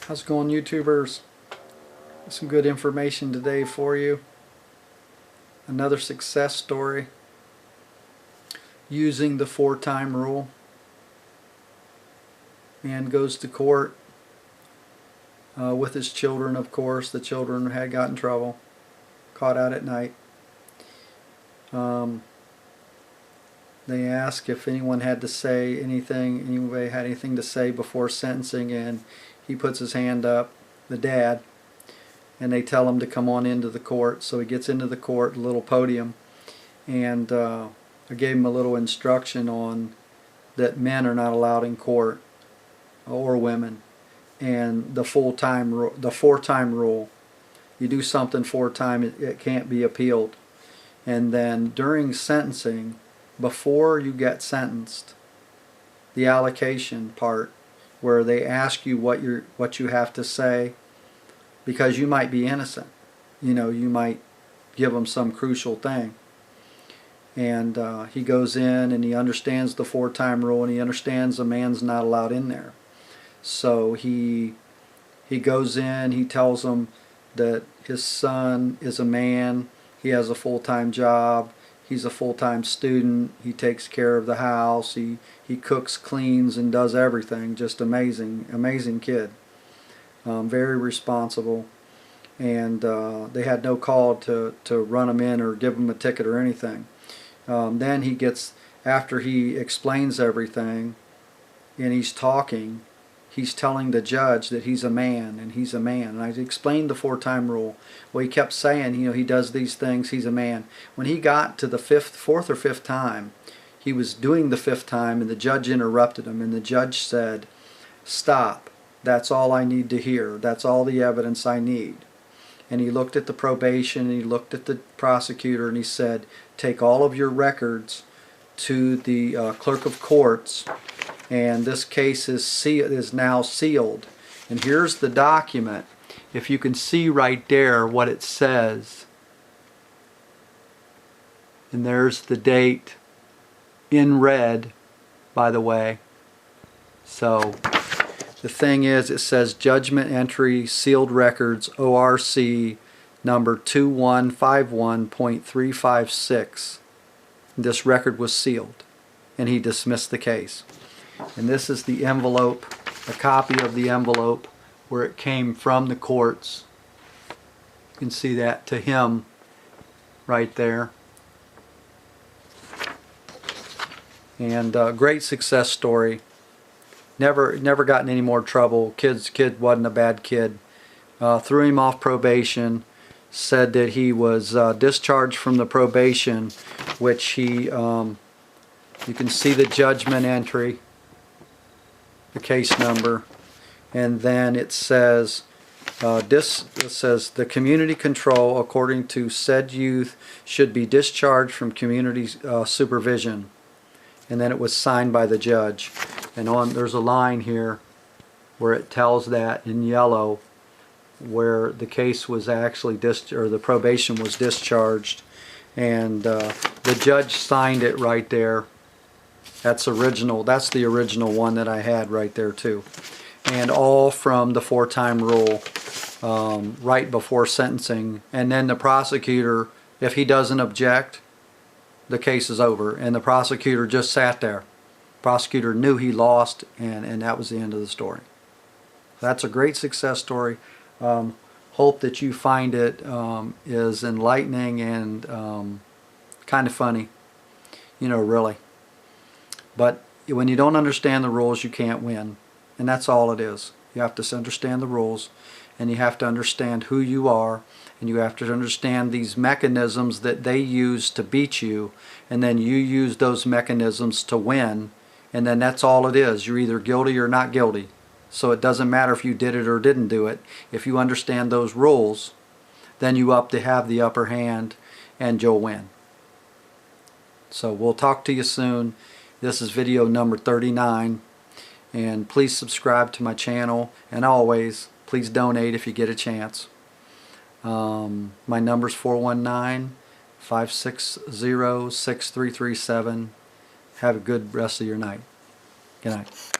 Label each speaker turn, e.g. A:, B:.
A: How's it going, YouTubers? Some good information today for you. Another success story using the 4-time rule. Man goes to court with his children, of course. The children had got in trouble, caught out at night. They ask if anyone had to say anything, anybody had anything to say before sentencing, and he puts his hand up, the dad, and they tell him to come on into the court. So he gets into the court, a little podium, and I gave him a little instruction on that men are not allowed in court, or women, and the 4-time rule. You do something 4 times, it can't be appealed. And then during sentencing, before you get sentenced, the allocation part, where they ask you what you have to say, because you might be innocent. You know, you might give them some crucial thing. And he goes in and he understands the 4-time rule, and he understands a man's not allowed in there. So he goes in, he tells them that his son is a man, he has a full-time job, he's a full-time student, he takes care of the house, he cooks, cleans, and does everything. Just amazing kid. Very responsible. And they had no call to run him in or give him a ticket or anything. Then he gets, after he explains everything and he's talking, he's telling the judge that he's a man, and he's a man. And I explained the 4-time rule. Well, he kept saying, you know, he does these things, he's a man. When he got to the 4th or 5th time, he was doing the 5th time, and the judge interrupted him, and the judge said, "Stop. That's all I need to hear. That's all the evidence I need." And he looked at the probation, and he looked at the prosecutor, and he said, "Take all of your records to the clerk of courts, and this case is now sealed." And here's the document. If you can see right there what it says, and there's the date in red, by the way. So the thing is, it says judgment entry, sealed records, ORC number 2151.356. This record was sealed, and he dismissed the case. And this is the envelope, a copy of the envelope where it came from the courts. You can see that to him right there. And great success story. Never got in any more trouble. Kid wasn't a bad kid. Threw him off probation. Said that he was discharged from the probation, which he, you can see the judgment entry, the case number, and then it says, the community control according to said youth should be discharged from community supervision. And then it was signed by the judge. And there's a line here where it tells that in yellow, where the case was actually the probation was discharged, and the judge signed it right there. That's original. That's the original one that I had right there too, and all from the 4-time rule, right before sentencing. And then the prosecutor, if he doesn't object, the case is over, and the prosecutor just sat there. Prosecutor knew he lost, and that was the end of the story. That's a great success story. Hope that you find it is enlightening and kind of funny, you know, really. But when you don't understand the rules, you can't win, and that's all it is. You have to understand the rules, and you have to understand who you are, and you have to understand these mechanisms that they use to beat you, and then you use those mechanisms to win, and then that's all it is. You're either guilty or not guilty. So it doesn't matter if you did it or didn't do it. If you understand those rules, then you have the upper hand, and you'll win. So we'll talk to you soon. This is video number 39, and please subscribe to my channel, and always please donate if you get a chance. My number's 419-560-6337. Have a good rest of your night. Good night.